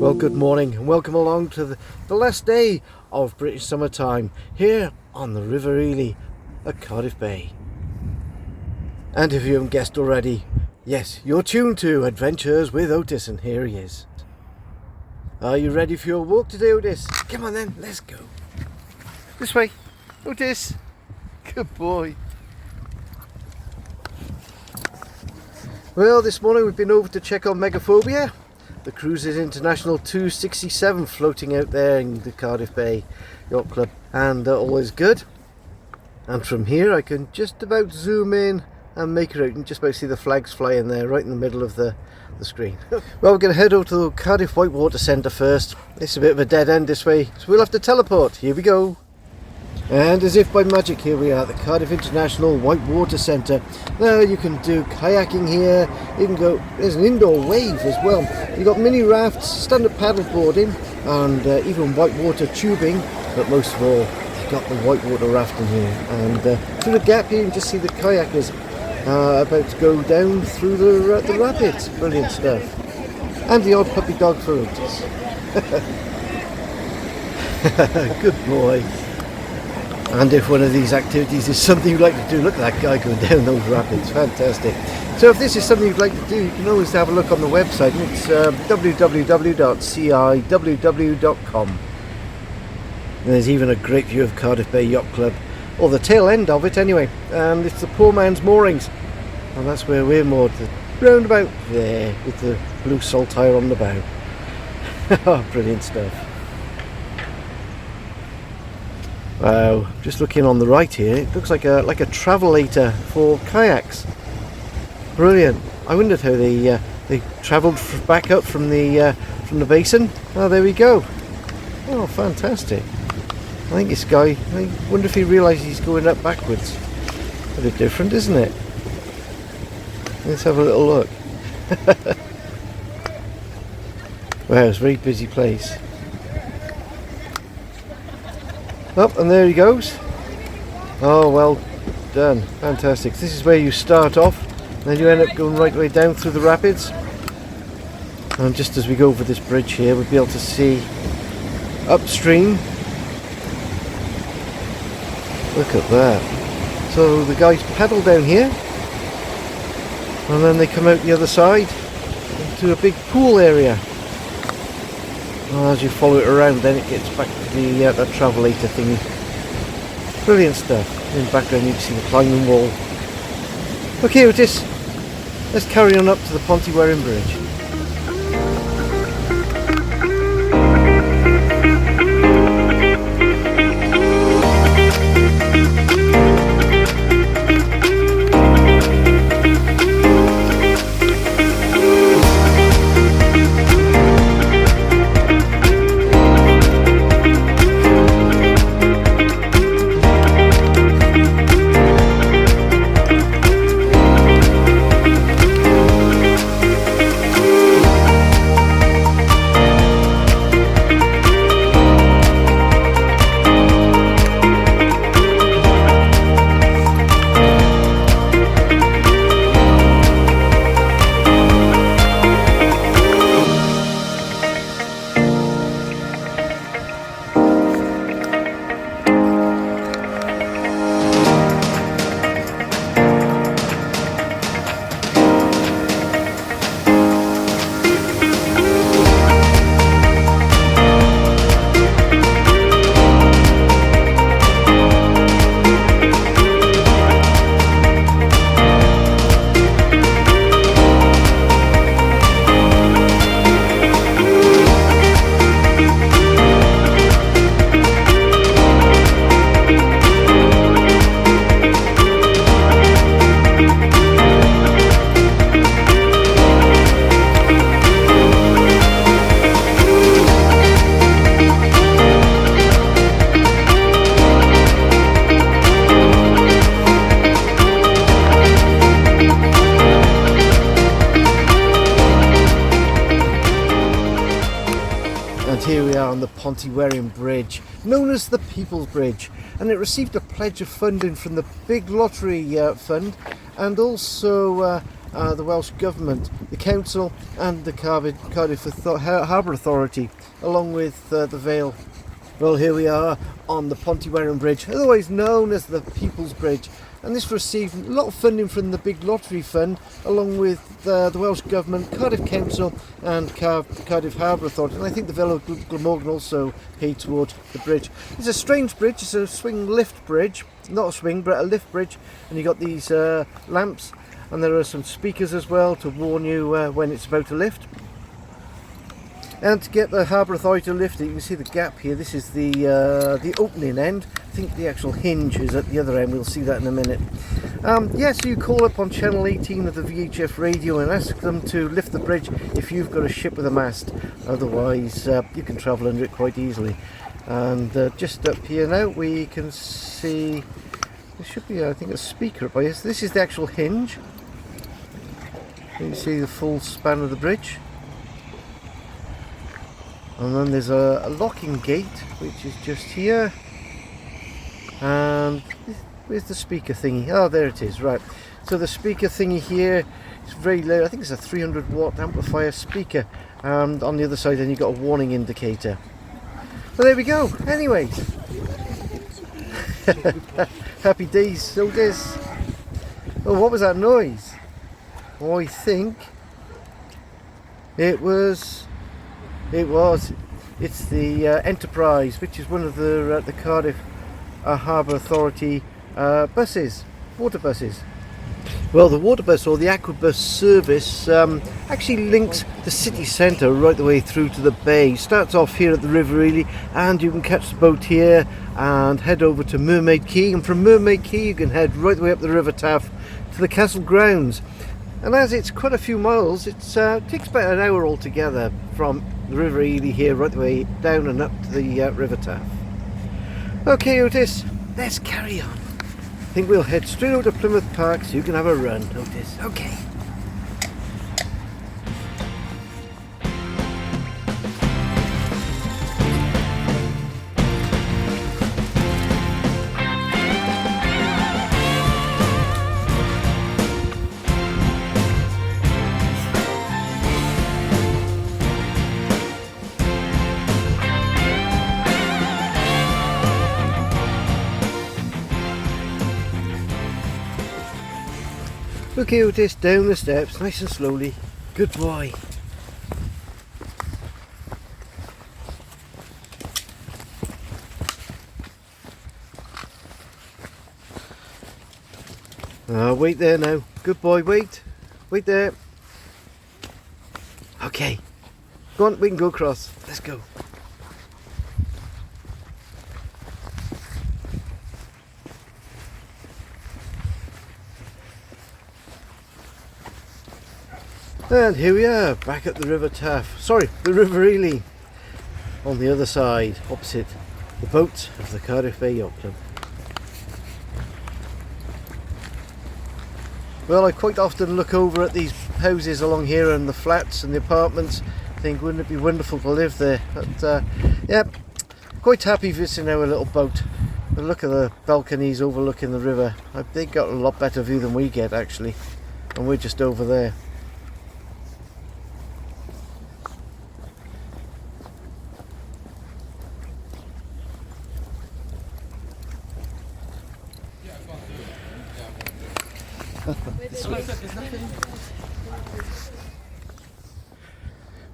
Well, good morning and welcome along to the last day of British summertime here on the River Ely at Cardiff Bay. And if you haven't guessed already, yes, you're tuned to Adventures with Otis, and here he is. Are you ready for your walk today, Otis? Come on then, let's go. This way, Otis. Good boy. Well, this morning we've been over to check on Megaphobia, the Cruisers International 267 floating out there in the Cardiff Bay Yacht Club, and all is good. And from here I can just about zoom in and make it out. You can just about see the flags flying there right in the middle of the screen. Well, we're going to head over to the Cardiff Whitewater Centre first. It's a bit of a dead end this way, so we'll have to teleport. Here we go. And as if by magic, here we are at the Cardiff International Whitewater Centre. Now you can do kayaking here, you can go, there's an indoor wave as well. You've got mini rafts, stand-up paddle boarding, and even whitewater tubing, but most of all, you've got the whitewater rafting here. And through the gap here you can just see the kayakers about to go down through the rapids. Brilliant stuff. And the odd puppy dog for Otis. Good boy. And if one of these activities is something you'd like to do, look at that guy going down those rapids, fantastic. So if this is something you'd like to do, you can always have a look on the website, and it's www.ciww.com. And there's even a great view of Cardiff Bay Yacht Club, or the tail end of it anyway, and it's the poor man's moorings, and that's where we're moored, round about there with the blue saltire on the bow. Oh, brilliant stuff. Wow, just looking on the right here, it looks like a travelator for kayaks. Brilliant. I wondered how they travelled back up from the basin. Oh, there we go. Oh, fantastic. I think this guy, I wonder if he realises he's going up backwards. A bit different, isn't it? Let's have a little look. Wow, it's a very busy place. Oh, and there he goes. Oh, well done. Fantastic. This is where you start off, and then you end up going right the way down through the rapids. And just as we go over this bridge here, we'll be able to see upstream. Look at that. So the guys paddle down here, and then they come out the other side into a big pool area. And as you follow it around, then it gets back to the travelator thingy. Brilliant stuff. In the background you can see the climbing wall. Okay, Otis, let's carry on up to the Pontyweryn Bridge. Here we are on the Pontyweryn Bridge, known as the People's Bridge, and it received a pledge of funding from the Big Lottery Fund, and also the Welsh Government, the Council and the Cardiff Harbour Authority, along with the Vale. Well, here we are on the Pontyweryn Bridge, otherwise known as the People's Bridge, and this received a lot of funding from the big lottery fund, along with the Welsh Government, Cardiff Council and Cardiff Harbour Authority, and I think the Vale of Glamorgan also paid toward the bridge. It's a strange bridge, it's a swing lift bridge, not a swing but a lift bridge, and you got these lamps, and there are some speakers as well to warn you when it's about to lift. And to get the Harbour Authority to lift it, you can see the gap here. This is the opening end. I think the actual hinge is at the other end. We'll see that in a minute. So you call up on channel 18 of the VHF radio and ask them to lift the bridge if you've got a ship with a mast. Otherwise, you can travel under it quite easily. And just up here now, we can see there should be, I think, a speaker up by this. This is the actual hinge. You can see the full span of the bridge. And then there's a locking gate, which is just here. And where's the speaker thingy? Oh, there it is, right. So the speaker thingy here is very loud. I think it's a 300 watt amplifier speaker. And on the other side then you've got a warning indicator. Well, there we go. Anyways. Happy days, so it is. Oh, what was that noise? Oh, I think it's the Enterprise, which is one of the Cardiff Harbour Authority buses, water buses. Well, the water bus or the aquabus service actually links the city centre right the way through to the bay. Starts off here at the River Ely, and you can catch the boat here and head over to Mermaid Quay, and from Mermaid Quay you can head right the way up the River Taff to the castle grounds. And as it's quite a few miles, it takes about an hour altogether from the River Ely here right the way down and up to the River Taff. Okay, Otis, let's carry on. I think we'll head straight over to Plymouth Park so you can have a run, Otis. Okay. Okay, Otis, down the steps, nice and slowly. Good boy. Wait there now. Good boy, wait. Wait there. Okay. Go on, we can go across. Let's go. And here we are, back at the River Taff. Sorry, the River Ely. On the other side, opposite the boat of the Cardiff Bay Yacht Club. Well, I quite often look over at these houses along here and the flats and the apartments. Think, wouldn't it be wonderful to live there? But yeah, quite happy visiting our little boat. But look at the balconies overlooking the river. They got a lot better view than we get actually, and we're just over there.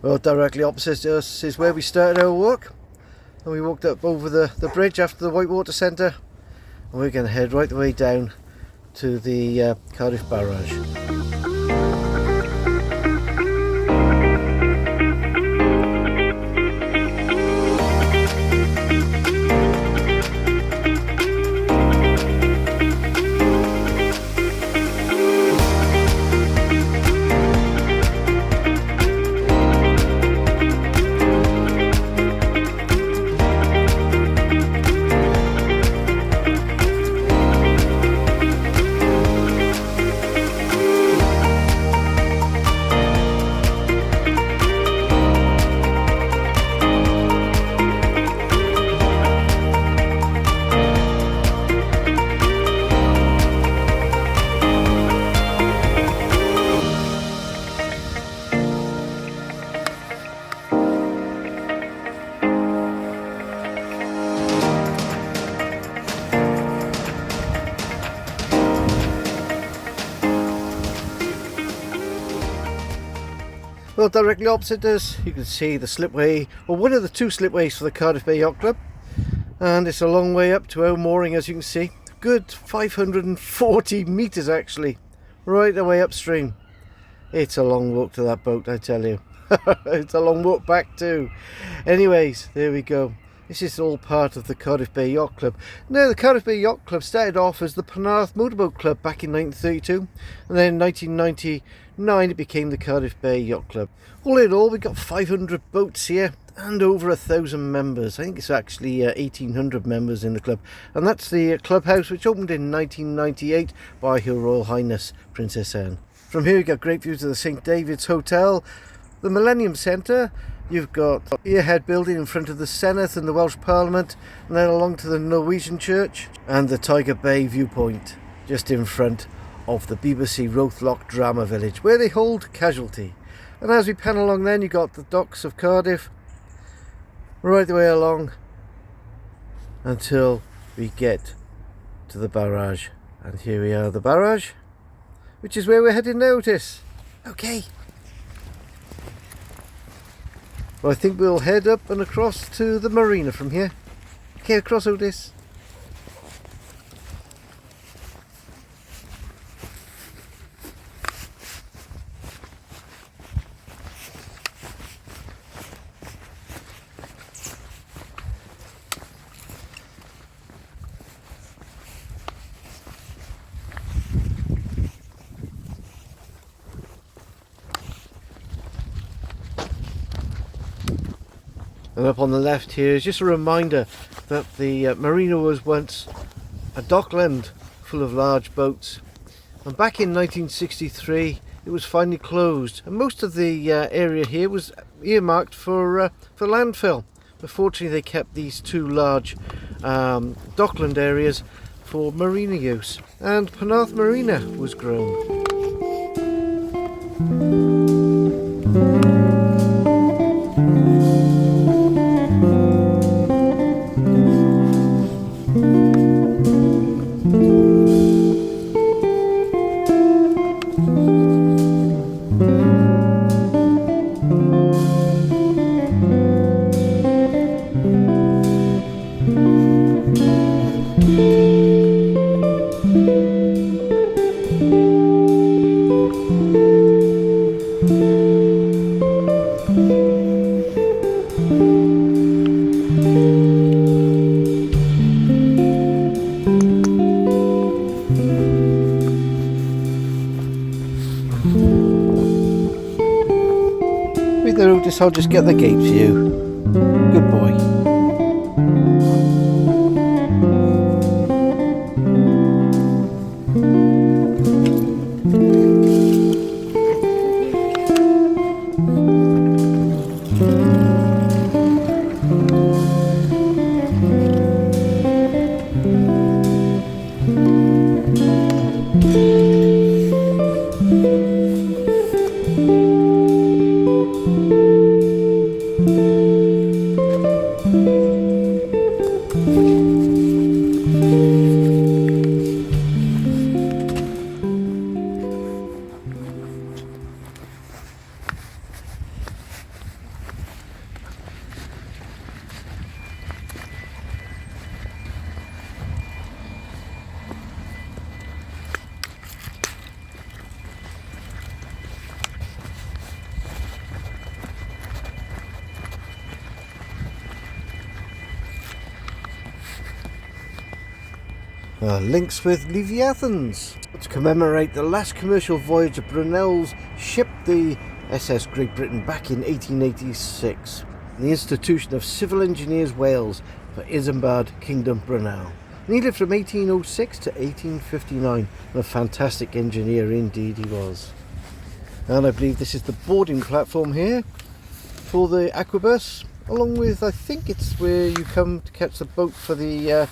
Well, directly opposite us is where we started our walk, and we walked up over the bridge after the Whitewater Centre, and we're going to head right the way down to the Cardiff Barrage. Well, directly opposite us you can see the slipway, or one of the two slipways for the Cardiff Bay Yacht Club, and it's a long way up to our mooring, as you can see. Good 540 metres actually, right away upstream. It's a long walk to that boat, I tell you. It's a long walk back too. Anyways, there we go. This is all part of the Cardiff Bay Yacht Club. Now, the Cardiff Bay Yacht Club started off as the Penarth Motorboat Club back in 1932, and then in 1999 it became the Cardiff Bay Yacht Club. All in all, we've got 500 boats here and over 1,000 members. I think it's actually 1,800 members in the club, and that's the clubhouse, which opened in 1998 by Her Royal Highness Princess Anne. From here, you've got great views of the St David's Hotel, the Millennium Centre. You've got the Earhead building in front of the Senate and the Welsh Parliament, and then along to the Norwegian Church and the Tiger Bay viewpoint just in front of the BBC Rothlock Drama Village, where they hold Casualty. And as we pan along, then you got the docks of Cardiff right the way along until we get to the barrage. And here we are, the barrage, which is where we're heading now, Otis. Okay. Well, I think we'll head up and across to the Marina from here. Okay, across, Otis. And up on the left here is just a reminder that the Marina was once a dockland full of large boats, and back in 1963 it was finally closed, and most of the area here was earmarked for landfill. But fortunately they kept these two large dockland areas for marina use, and Penarth Marina was grown. Wait there, Otis, I'll just get the gate for you. Good boy. Links with Leviathans to commemorate the last commercial voyage of Brunel's ship, the SS Great Britain, back in 1886. The Institution of Civil Engineers Wales for Isambard Kingdom Brunel. And he lived from 1806 to 1859, and a fantastic engineer indeed he was. And I believe this is the boarding platform here for the Aquabus, along with, I think it's where you come to catch the boat for the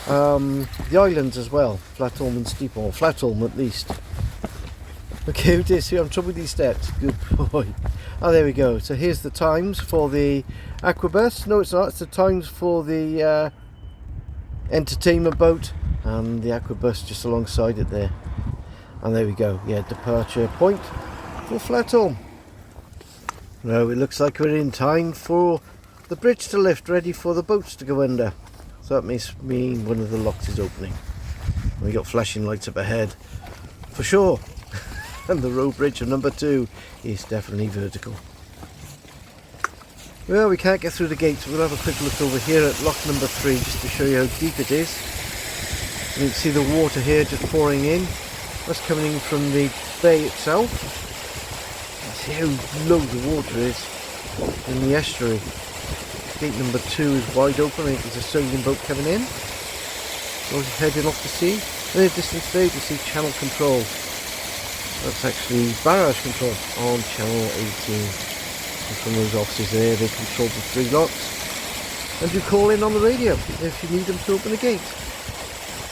islands as well, Flatholm and Steeple, or Flatholm at least. Okay, it is here, I'm trouble with these steps, good boy. Oh, there we go, so here's the times for the Aquabus. No, it's not, it's the times for the entertainment boat, and the Aquabus just alongside it there. And there we go, yeah, departure point for Flatholm. Now it looks like we're in time for the bridge to lift, ready for the boats to go under. So that must mean one of the locks is opening. We got flashing lights up ahead, for sure. And the row bridge of number 2 is definitely vertical. Well, we can't get through the gate, so we'll have a quick look over here at lock number 3 just to show you how deep it is. You can see the water here just pouring in. That's coming in from the bay itself. You see how low the water is in the estuary. Gate number 2 is wide open. I think there's a sailing boat coming in. We're heading off to sea. In the distance there you can see channel control. That's actually barrage control on channel 18. And from those officers there, they control the 3 locks. And you call in on the radio if you need them to open a gate.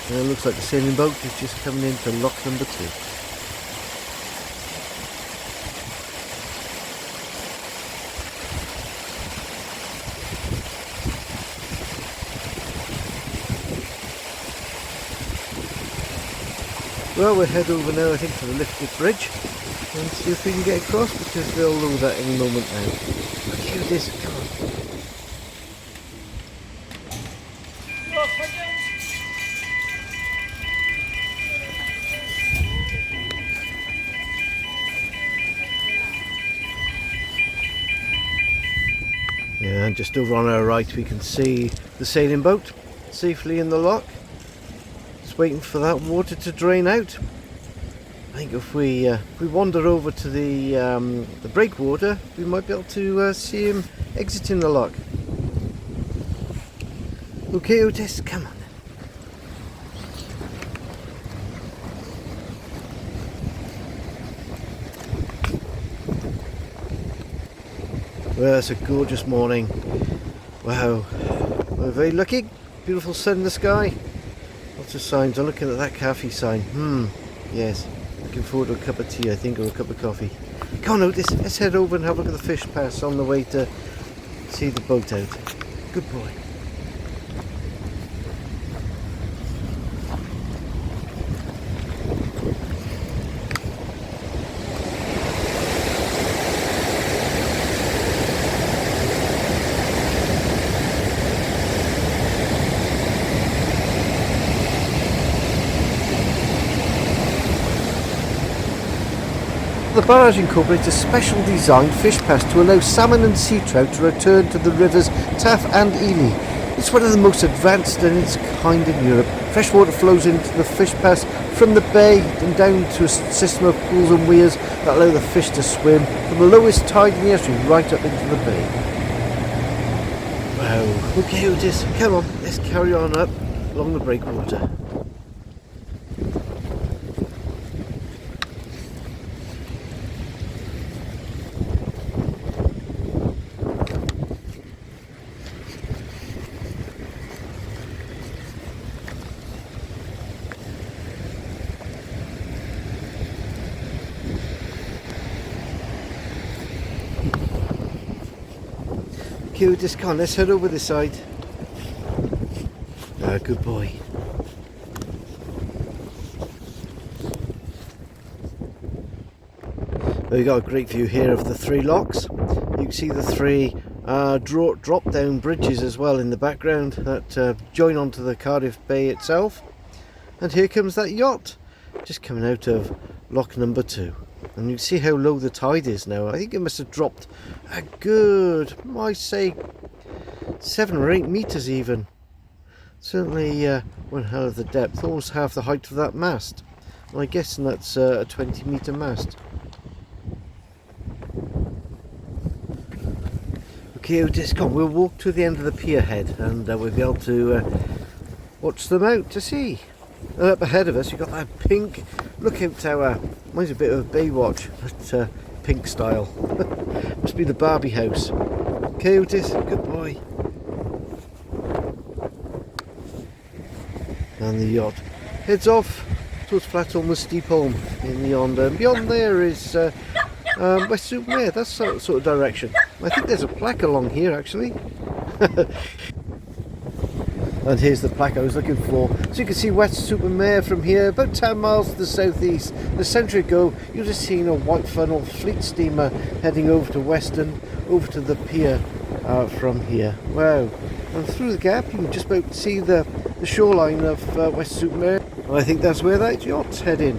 And it looks like the sailing boat is just coming into lock number 2. Well, we'll head over now, I think, to the lifted bridge and see if we can get across, because they'll lower that any moment now. Look at this, come on. Yeah, and just over on our right we can see the sailing boat safely in the lock. Waiting for that water to drain out. I think if we wander over to the breakwater, we might be able to see him exiting the lock. Okay, Otis, come on. Well, it's a gorgeous morning. Wow, we're very lucky. Beautiful sun in the sky. Lots of signs. I'm looking at that cafe sign. Yes. Looking forward to a cup of tea, I think, or a cup of coffee. Come on, Otis. Let's head over and have a look at the fish pass on the way to see the boat out. Good boy. The barrage incorporates a special designed fish pass to allow salmon and sea trout to return to the rivers Taff and Ely. It's one of the most advanced in its kind in Europe. Fresh water flows into the fish pass from the bay and down to a system of pools and weirs that allow the fish to swim from the lowest tide in the estuary right up into the bay. Wow. Okay, Otis, come on, let's carry on up along the breakwater. Just come on, let's head over this side. Good boy. Well, we've got a great view here of the 3 locks. You can see the 3 drop down bridges as well in the background that join onto the Cardiff Bay itself. And here comes that yacht just coming out of lock number 2. And you can see how low the tide is now. I think it must have dropped a good, I say, 7 or 8 meters even. Certainly one hell of the depth, almost half the height of that mast. And I'm guessing that's a 20 meter mast. Okay, Otis, come, we'll walk to the end of the pier head and we'll be able to watch them out to sea. And up ahead of us you've got that pink lookout tower. Mine's a bit of a Baywatch, but pink style. Must be the Barbie house. Okay, Otis, good boy. And the yacht heads off towards Flatholm with Steepholm in yonder. And beyond there is West-Supermare, that sort of direction. I think there's a plaque along here actually. And here's the plaque I was looking for. So you can see West Supermare from here, about 10 miles to the southeast. A century ago, you'd have seen a white funnel fleet steamer heading over to Weston, over to the pier from here. Wow. And through the gap, you can just about see the shoreline of West Supermare. And I think that's where that yacht's heading.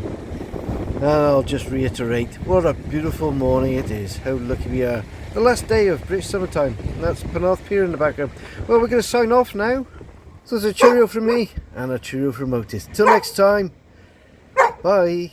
And I'll just reiterate, what a beautiful morning it is. How lucky we are. The last day of British summertime. And that's Penarth Pier in the background. Well, we're going to sign off now. So it's a cheerio from me and a cheerio from Otis. Till next time, bye.